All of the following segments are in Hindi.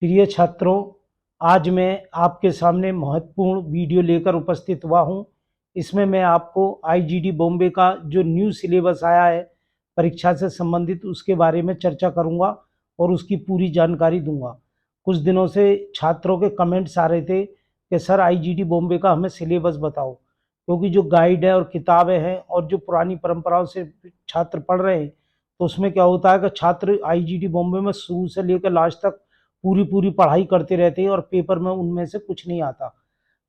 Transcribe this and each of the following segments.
प्रिय छात्रों, आज मैं आपके सामने महत्वपूर्ण वीडियो लेकर उपस्थित हुआ हूं। इसमें मैं आपको आईजीडी बॉम्बे का जो न्यू सिलेबस आया है परीक्षा से संबंधित, उसके बारे में चर्चा करूंगा और उसकी पूरी जानकारी दूंगा। कुछ दिनों से छात्रों के कमेंट्स आ रहे थे कि सर आईजीडी बॉम्बे का हमें सिलेबस बताओ, क्योंकि जो गाइड है और किताबें हैं और जो पुरानी परंपराओं से छात्र पढ़ रहे हैं, तो उसमें क्या होता है कि छात्र आईजीडी बॉम्बे में शुरू से लेकर लास्ट तक पूरी पूरी पढ़ाई करते रहते हैं और पेपर में उनमें से कुछ नहीं आता।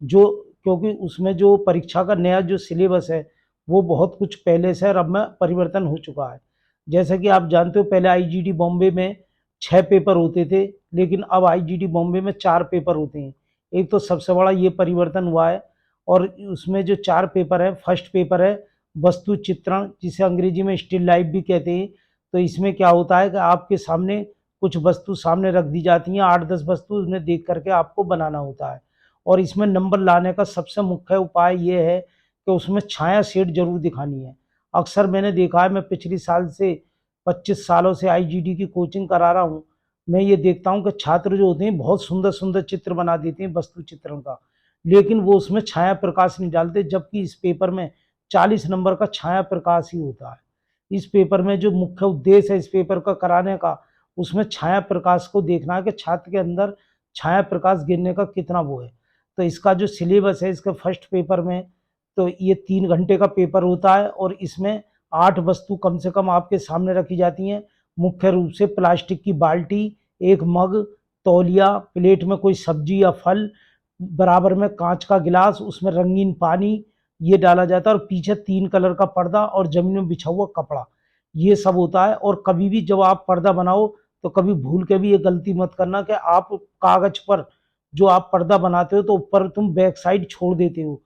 जो क्योंकि उसमें जो परीक्षा का नया जो सिलेबस है वो बहुत कुछ पहले से और अब में परिवर्तन हो चुका है। जैसे कि आप जानते हो, पहले आईजीडी बॉम्बे में 6 पेपर होते थे, लेकिन अब आईजीडी बॉम्बे में 4 पेपर होते हैं। एक तो सबसे बड़ा ये परिवर्तन हुआ है। और उसमें जो 4 पेपर है, फर्स्ट पेपर है वस्तु चित्रण, जिसे अंग्रेजी में स्टिल लाइफ भी कहते हैं। तो इसमें क्या होता है कि आपके सामने कुछ वस्तु सामने रख दी जाती हैं, 8-10 वस्तु, उन्हें देख करके आपको बनाना होता है। और इसमें नंबर लाने का सबसे मुख्य उपाय ये है कि उसमें छाया शेड जरूर दिखानी है। अक्सर मैंने देखा है, मैं पिछली साल से 25 सालों से आईजीडी की कोचिंग करा रहा हूँ। मैं ये देखता हूँ कि छात्र जो होते हैं बहुत सुंदर सुंदर चित्र बना देते हैं वस्तु चित्रण का, लेकिन वो उसमें छाया प्रकाश नहीं डालते, जबकि इस पेपर में 40 नंबर का छाया प्रकाश ही होता है। इस पेपर में जो मुख्य उद्देश्य है इस पेपर का कराने का, उसमें छाया प्रकाश को देखना है कि छात्र के अंदर छाया प्रकाश गिरने का कितना वो है। तो इसका जो सिलेबस है इसके फर्स्ट पेपर में, तो ये 3 घंटे का पेपर होता है और इसमें 8 वस्तु कम से कम आपके सामने रखी जाती हैं। मुख्य रूप से प्लास्टिक की बाल्टी, एक मग, तौलिया, प्लेट में कोई सब्जी या फल, बराबर में कांच का गिलास, उसमें रंगीन पानी ये डाला जाता है, और पीछे 3 कलर का पर्दा और जमीन में बिछा हुआ कपड़ा, ये सब होता है। और कभी भी जब आप पर्दा बनाओ तो कभी भूल के भी ये गलती मत करना कि आप कागज पर जो आप पर्दा बनाते हो तो ऊपर तुम बैक साइड छोड़ देते हो,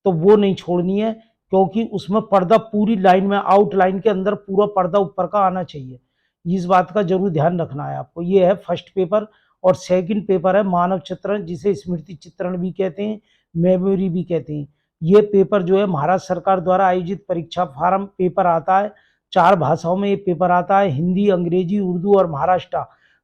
तो वो नहीं छोड़नी है, क्योंकि उसमें पर्दा पूरी लाइन में, आउटलाइन के अंदर पूरा पर्दा ऊपर का आना चाहिए। इस बात का जरूर ध्यान रखना है आपको। ये है फर्स्ट पेपर। और सेकंड पेपर है मानव चित्रण, जिसे स्मृति चित्रण भी कहते हैं, मेमोरी भी कहते हैं। ये पेपर जो है महाराष्ट्र सरकार द्वारा आयोजित परीक्षा फार्म पेपर आता है। 4 भाषाओं में ये पेपर आता है, हिंदी, अंग्रेजी, उर्दू और महाराष्ट्र।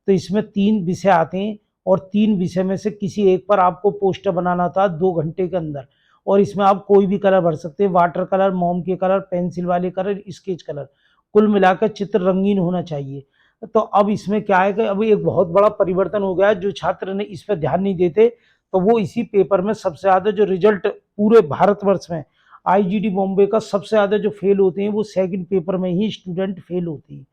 तो इसमें 3 विषय आते हैं और 3 विषय में से किसी एक पर आपको पोस्टर बनाना था 2 घंटे के अंदर। और इसमें आप कोई भी कलर भर सकते हैं, वाटर कलर, मोम के कलर, पेंसिल वाले कलर, स्केच कलर, कुल मिलाकर चित्र रंगीन होना चाहिए। तो अब इसमें क्या है कि अब एक बहुत बड़ा परिवर्तन हो गया है। जो छात्र ने इस पर ध्यान नहीं देते तो वो इसी पेपर में सबसे ज्यादा जो रिजल्ट पूरे भारतवर्ष में आईजीडी बॉम्बे का सबसे ज्यादा जो फेल होते हैं वो सेकंड पेपर में ही स्टूडेंट फेल होते हैं।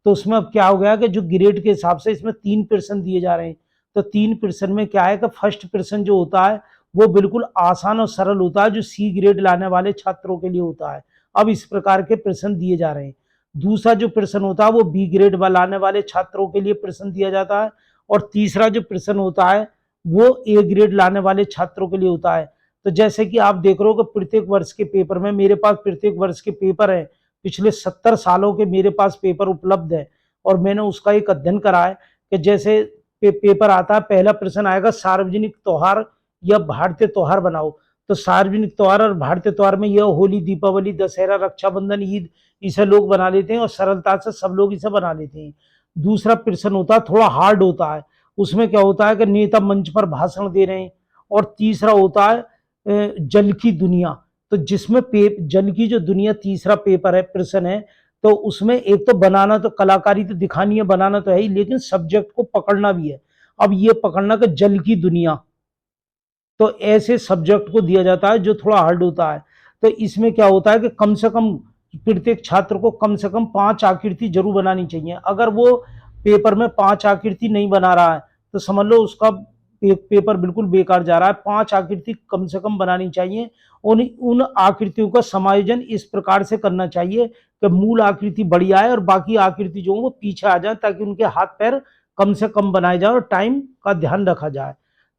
तो उसमें अब क्या हो गया कि जो ग्रेड के हिसाब से इसमें 3% दिए जा रहे हैं। तो 3% में क्या है कि फर्स्ट पर्सन जो होता है वो बिल्कुल आसान और सरल होता है, जो सी ग्रेड लाने वाले छात्रों के लिए होता है। अब इस प्रकार के प्रश्न दिए जा रहे हैं। दूसरा जो प्रश्न होता है वो बी ग्रेड लाने वाले छात्रों के लिए प्रश्न दिया जाता है। और तीसरा जो प्रश्न होता है वो ए ग्रेड लाने वाले छात्रों के लिए होता है। तो जैसे कि आप देख रहे हो कि प्रत्येक वर्ष के पेपर में, मेरे पास प्रत्येक वर्ष के पेपर है, पिछले 70 सालों के मेरे पास पेपर उपलब्ध है। और मैंने उसका एक अध्ययन करा है कि जैसे पेपर आता है, पहला प्रश्न आएगा सार्वजनिक त्योहार या भारतीय त्योहार बनाओ। तो सार्वजनिक त्योहार और भारतीय त्योहार में यह होली, दीपावली, दशहरा, रक्षाबंधन, ईद, इसे लोग बना लेते हैं और सरलता से सब लोग इसे बना लेते हैं। दूसरा प्रश्न होता है थोड़ा हार्ड होता है, उसमें क्या होता है कि नेता मंच पर भाषण दे रहे हैं। और तीसरा होता है जल की दुनिया। तो जिसमें जल की जो दुनिया तीसरा पेपर है, प्रश्न है, तो उसमें एक तो बनाना, तो कलाकारी तो दिखानी है, बनाना तो है ही, लेकिन सब्जेक्ट को पकड़ना भी है। अब ये पकड़ना कि जल की दुनिया, तो ऐसे सब्जेक्ट को दिया जाता है जो थोड़ा हार्ड होता है। तो इसमें क्या होता है कि कम से कम प्रत्येक छात्र को कम से कम 5 आकृति जरूर बनानी चाहिए। अगर वो पेपर में 5 आकृति नहीं बना रहा है तो समझ लो उसका पेपर बिल्कुल बेकार जा रहा है। 5 आकृति कम से कम बनानी चाहिए। उन आकृतियों का समायोजन इस प्रकार से करना चाहिए कि मूल आकृति बढ़िया है और बाकी आकृति जो वो पीछे आ जाए, ताकि उनके हाथ पैर कम से कम बनाए जाए और टाइम का ध्यान रखा जाए।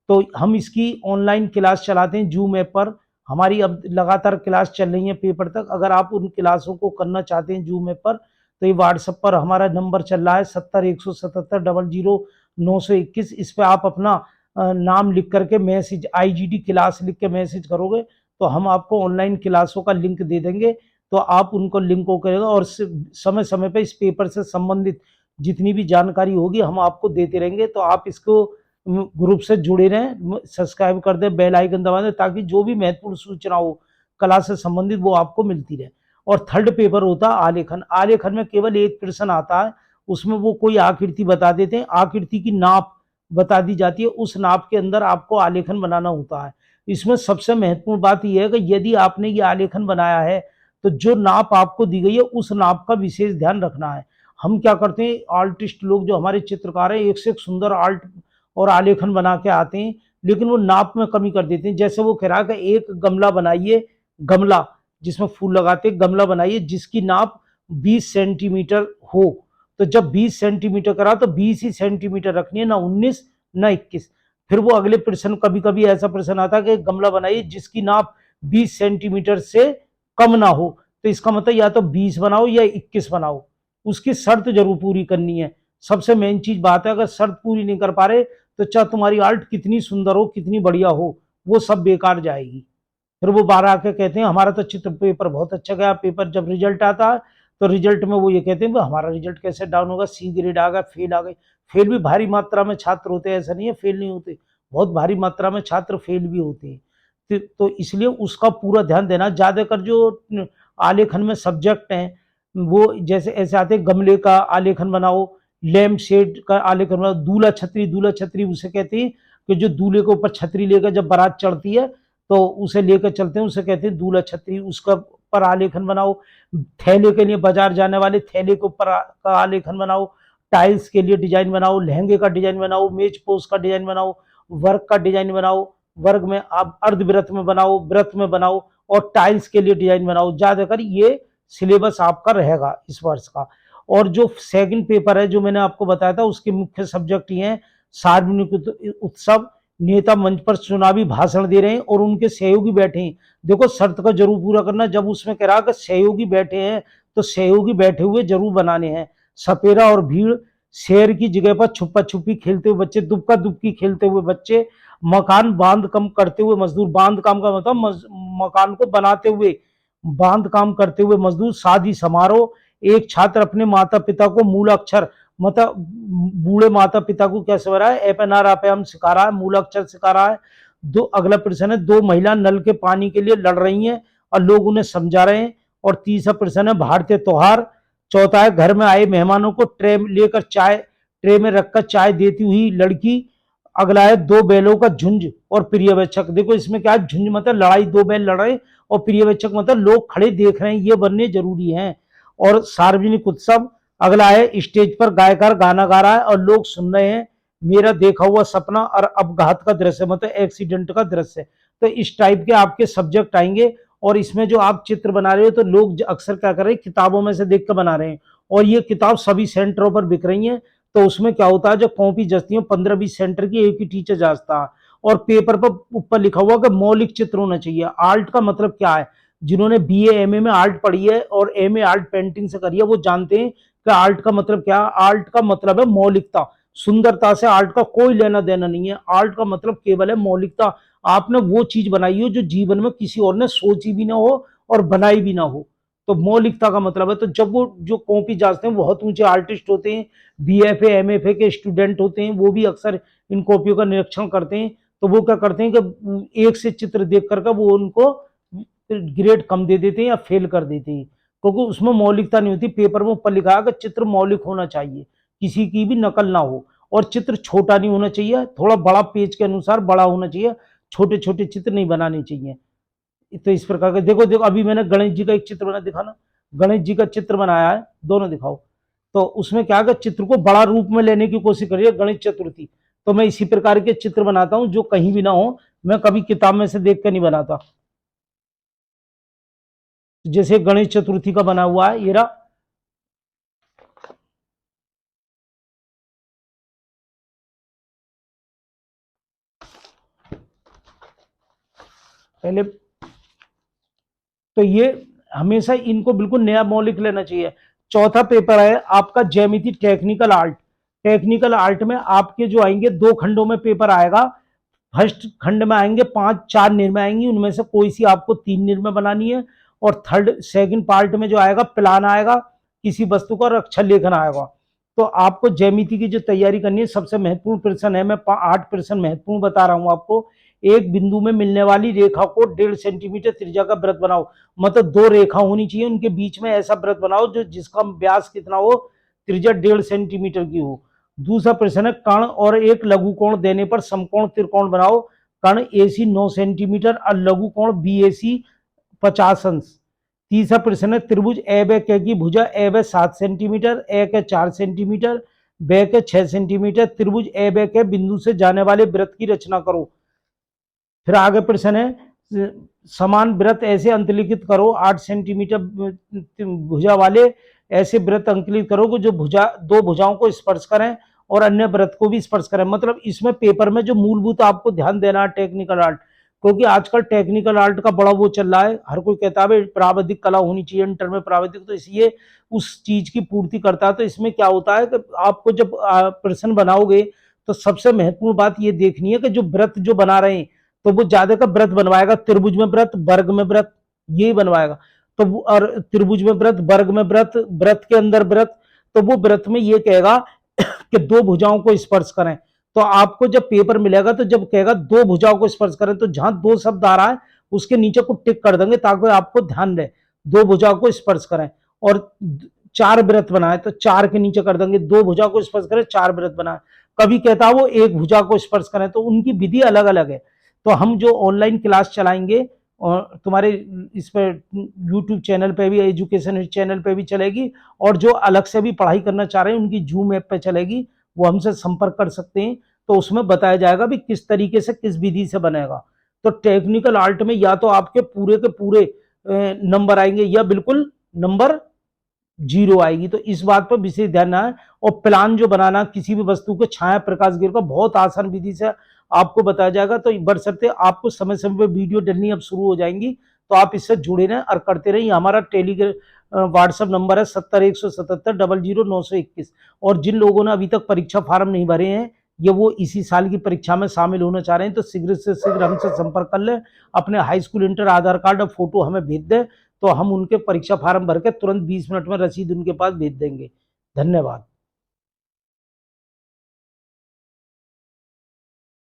तो हम इसकी ऑनलाइन क्लास चलाते हैं जूम ऐप पर। हमारी अब लगातार क्लास चल रही है पेपर तक। अगर आप उन क्लासों को करना चाहते हैं जूम ऐप पर, तो ये व्हाट्सएप पर हमारा नंबर चल रहा है 70 177 00921। इस पर आप अपना नाम लिख करके मैसेज, आईजीडी क्लास लिख के मैसेज करोगे तो हम आपको ऑनलाइन क्लासों का लिंक दे देंगे। तो आप उनको लिंक को करेगा और समय समय पर इस पेपर से संबंधित जितनी भी जानकारी होगी हम आपको देते रहेंगे। तो आप इसको ग्रुप से जुड़े रहें, सब्सक्राइब कर दें, बेल आइकन दबा दें, ताकि जो भी महत्वपूर्ण सूचना हो कला से संबंधित वो आपको मिलती रहे। और थर्ड पेपर होता है आलेखन। आलेखन में केवल एक प्रश्न आता है, उसमें वो कोई आकृति बता देते हैं, आकृति की नाप बता दी जाती है, उस नाप के अंदर आपको आलेखन बनाना होता है। इसमें सबसे महत्वपूर्ण बात यह है कि यदि आपने ये आलेखन बनाया है तो जो नाप आपको दी गई है उस नाप का विशेष ध्यान रखना है। हम क्या करते हैं, आर्टिस्ट लोग जो हमारे चित्रकार हैं, एक से एक सुंदर आर्ट और आलेखन बना के आते हैं, लेकिन वो नाप में कमी कर देते हैं। जैसे वो कह रहा है कि एक गमला बनाइए, गमला जिसमें फूल लगाते, गमला बनाइए जिसकी नाप 20 सेंटीमीटर हो। तो जब 20 सेंटीमीटर करा तो 20 ही सेंटीमीटर रखनी है, ना 19 ना 21। फिर वो अगले प्रश्न, कभी कभी ऐसा प्रश्न आता है कि गमला बनाइए जिसकी नाप 20 सेंटीमीटर से कम ना हो। तो इसका मतलब या तो 20 बनाओ या 21 बनाओ, उसकी शर्त जरूर पूरी करनी है। सबसे मेन चीज बात है, अगर शर्त पूरी नहीं कर पा रहे तो चाहे तुम्हारी आर्ट कितनी सुंदर हो, कितनी बढ़िया हो, वो सब बेकार जाएगी। फिर वो बाहर आके कहते हैं हमारा तो चित्र पेपर बहुत अच्छा गया। पेपर जब रिजल्ट आता है तो रिजल्ट में वो ये कहते हैं हमारा रिजल्ट कैसे डाउन होगा, सी ग्रेड आ गया, फेल आ गए। फेल भी भारी मात्रा में छात्र होते हैं, ऐसा नहीं है फेल नहीं होते, बहुत भारी मात्रा में छात्र फेल भी होते हैं। तो इसलिए उसका पूरा ध्यान देना। ज्यादातर जो आलेखन में सब्जेक्ट हैं वो जैसे ऐसे आते हैं, गमले का आलेखन बनाओ, लैम्प शेड का आलेखन बनाओ, दूल्हा छतरी। दूल्हा छतरी उसे कहते हैं कि जो दूल्हे के ऊपर छतरी लेकर जब बारात चढ़ती है तो उसे लेकर चलते हैं, उसे कहते हैं दूल्हा छतरी। उसका पर आलेखन बनाओ। थैले के लिए बाजार जाने वाले थैले के ऊपर का आलेखन बनाओ। टाइल्स के लिए डिजाइन बनाओ, लहंगे का डिजाइन बनाओ, मेज पोस्ट का डिजाइन बनाओ, वर्क का डिजाइन बनाओ। वर्ग में आप अर्धवृत्त में बनाओ, वृत्त में बनाओ, और टाइल्स के लिए डिजाइन बनाओ। ज्यादातर ये सिलेबस आपका रहेगा इस वर्ष का। और जो सेकंड पेपर है जो मैंने आपको बताया था, उसके मुख्य सब्जेक्ट ये हैं, सार्वजनिक उत्सव, नेता मंच पर चुनावी भाषण दे रहे हैं और उनके सहयोगी बैठे हैं। देखो शर्त का जरूर पूरा करना। जब उसमें कह रहा कि सहयोगी बैठे हैं तो सहयोगी बैठे हुए जरूर बनाने हैं। सपेरा और भीड़, शेर की जगह पर छुपा छुपी खेलते हुए बच्चे, दुबका दुबकी खेलते हुए बच्चे, मकान बांध कम करते हुए मजदूर। बांध काम का मतलब मकान को बनाते हुए, बांध काम करते हुए मजदूर। शादी समारोह, एक छात्र अपने माता पिता को मूल अक्षर, मतलब बूढ़े माता पिता को क्या सिखा रहा है, एपएनआर आपएम सिखा रहा है, मूल अक्षर सिखा रहा है। दो, अगला प्रश्न है, दो महिला नल के पानी के लिए लड़ रही हैं और लोग उन्हें समझा रहे हैं। और तीसरा प्रश्न है भारतीय त्योहार। चौथा है घर में आए मेहमानों को ट्रे में रखकर चाय देती हुई लड़की। अगला है दो बैलों का झुंड और पर्यवेक्षक। देखो इसमें क्या है, झुंड मतलब लड़ाई, दो बैल लड़ रहे, और पर्यवेक्षक मतलब लोग खड़े देख रहे हैं, ये बनने जरूरी हैं। और सार्वजनिक उत्सव। अगला है स्टेज पर गायकार गाना गा रहा है और लोग सुन रहे हैं, मेरा देखा हुआ सपना और अपघात का दृश्य, मतलब एक्सीडेंट का दृश्य। तो इस टाइप के आपके सब्जेक्ट आएंगे। और इसमें जो आप चित्र बना रहे हो तो लोग अक्सर क्या कर रहे हैं, किताबों में से देख कर बना रहे हैं, और ये किताब सभी सेंटरों पर बिक रही है। तो उसमें क्या होता है, जो कॉपी जचती है 15-20 सेंटर की एक ही टीचर जांचता है, और पेपर पर ऊपर लिखा हुआ कि मौलिक चित्र होना चाहिए। आर्ट का मतलब क्या है, जिन्होंने बीए एमए में आर्ट पढ़ी है और एमए आर्ट पेंटिंग से करी है वो जानते हैं कि आर्ट का मतलब क्या है। आर्ट का मतलब है मौलिकता। सुंदरता से आर्ट का कोई लेना देना नहीं है। आर्ट का मतलब केवल है मौलिकता। आपने वो चीज बनाई हो जो जीवन में किसी और ने सोची भी ना हो और बनाई भी ना हो, तो मौलिकता का मतलब है। तो जब वो जो कॉपी जांचते हैं बहुत ऊंचे आर्टिस्ट होते हैं, बीएफए एमएफए के स्टूडेंट होते हैं, वो भी अक्सर इन कॉपियों का निरीक्षण करते हैं। तो वो क्या करते हैं कि एक से चित्र देख करके वो उनको ग्रेड कम दे देते हैं या फेल कर देते हैं, क्योंकि उसमें मौलिकता नहीं होती। पेपर में ऊपर लिखा है कि चित्र मौलिक होना चाहिए, किसी की भी नकल ना हो, और चित्र छोटा नहीं होना चाहिए, थोड़ा बड़ा पेज के अनुसार बड़ा होना चाहिए, छोटे छोटे चित्र नहीं बनाने चाहिए। तो इस प्रकार के देखो देखो अभी मैंने गणेश जी का एक चित्र बना दिखा ना, गणेश जी का चित्र बनाया है, दोनों दिखाओ। तो उसमें क्या है, चित्र को बड़ा रूप में लेने की कोशिश करिए गणेश चतुर्थी। तो मैं इसी प्रकार के चित्र बनाता हूं जो कहीं भी ना हो, मैं कभी किताब में से देख कर नहीं बनाता। जैसे गणेश चतुर्थी का बना हुआ है ये रहा। पहले तो ये हमेशा इनको बिल्कुल नया मौलिक लेना चाहिए। चौथा पेपर है आपका ज्यामिति टेक्निकल आर्ट। टेक्निकल आर्ट में आपके जो आएंगे, दो खंडों में पेपर आएगा। फर्स्ट खंड में आएंगे 5-4 निर्णय आएंगी, उनमें से कोई सी आपको 3 निर्णय बनानी है। और सेकंड पार्ट में जो आएगा प्लान आएगा किसी वस्तु का और अक्षर लेखन आएगा। तो आपको ज्यामिति की जो तैयारी करनी है, सबसे महत्वपूर्ण प्रश्न है, मैं 8 प्रश्न महत्वपूर्ण बता रहा हूं आपको। एक बिंदु में मिलने वाली रेखा को 1.5 सेंटीमीटर त्रिज्या का वृत्त बनाओ। मतलब 2 रेखा होनी चाहिए, उनके बीच में ऐसा वृत्त बनाओ जो जिसका व्यास कितना हो, त्रिज्या 1.5 सेंटीमीटर की हो। दूसरा प्रश्न है, कर्ण और एक लघु कोण देने पर समकोण त्रिकोण बनाओ। कर्ण AC 9 सेंटीमीटर और लघु कोण BAC 50 अंश। तीसरा प्रश्न है, त्रिभुज ए व क की भुजा ए व 7 सेंटीमीटर, ए के 4 सेंटीमीटर, ब के 6 सेंटीमीटर, त्रिभुज ए व के बिंदु से जाने वाले वृत्त की रचना करो। फिर आगे प्रश्न है, समान वृत्त ऐसे अंतलिखित करो, 8 सेंटीमीटर भुजा वाले ऐसे वृत्त अंकलित करो जो दो भुजाओं को स्पर्श करें और अन्य वृत्त को भी स्पर्श करें। मतलब इसमें पेपर में जो मूलभूत आपको ध्यान देना है टेक्निकल आर्ट, क्योंकि आजकल टेक्निकल आर्ट का बड़ा वो चल रहा है, हर कोई कहता है प्राविधिक कला होनी चाहिए इंटर में प्राविधिक, तो इसलिए उस चीज की पूर्ति करता है। तो इसमें क्या होता है कि आपको जब प्रश्न बनाओगे तो सबसे महत्वपूर्ण बात ये देखनी है कि जो वृत्त जो बना रहे हैं तो वो ज्यादा का व्रत बनवाएगा, त्रिभुज में व्रत, वर्ग में व्रत, यही बनवाएगा। तो और त्रिभुज में व्रत, वर्ग में व्रत, व्रत के अंदर व्रत, तो वो व्रत में ये कहेगा कि दो भुजाओं को स्पर्श करें। तो आपको जब पेपर मिलेगा तो जब कहेगा दो भुजाओं को स्पर्श करें, तो जहां दो शब्द आ रहा है उसके नीचे को टिक कर देंगे ताकि आपको ध्यान रहे दो भुजाओं को स्पर्श करें। और 4 व्रत बनाए तो 4 के नीचे कर देंगे, दो भुजा को स्पर्श करें, 4 व्रत बनाए। कभी कहता है वो एक भुजा को स्पर्श करें, तो उनकी विधि अलग अलग है। तो हम जो ऑनलाइन क्लास चलाएंगे और तुम्हारे इस पर यूट्यूब चैनल पे भी, एजुकेशन चैनल पे भी चलेगी, और जो अलग से भी पढ़ाई करना चाह रहे हैं उनकी जूम ऐप पे चलेगी, वो हमसे संपर्क कर सकते हैं। तो उसमें बताया जाएगा भी किस तरीके से किस विधि से बनेगा। तो टेक्निकल आर्ट में या तो आपके पूरे के पूरे नंबर आएंगे या बिल्कुल नंबर 0 आएगी। तो इस बात पर विशेष ध्यान है। और प्लान जो बनाना किसी भी वस्तु के छाया प्रकाश गिर का बहुत आसान विधि से आपको बताया जाएगा। तो बशर्ते आपको समय समय पर वीडियो डलनी अब शुरू हो जाएंगी, तो आप इससे जुड़े रहें और करते रहें। हमारा टेलीग्राम व्हाट्सएप नंबर है 70 177 00921। और जिन लोगों ने अभी तक परीक्षा फार्म नहीं भरे हैं, ये वो इसी साल की परीक्षा में शामिल होना चाह रहे हैं, तो शीघ्र से शीघ्र हमसे संपर्क कर लें। अपने हाई स्कूल इंटर आधार कार्ड और फोटो हमें भेज दें, तो हम उनके परीक्षा फार्म भर के तुरंत 20 मिनट में रसीद उनके पास भेज देंगे। धन्यवाद।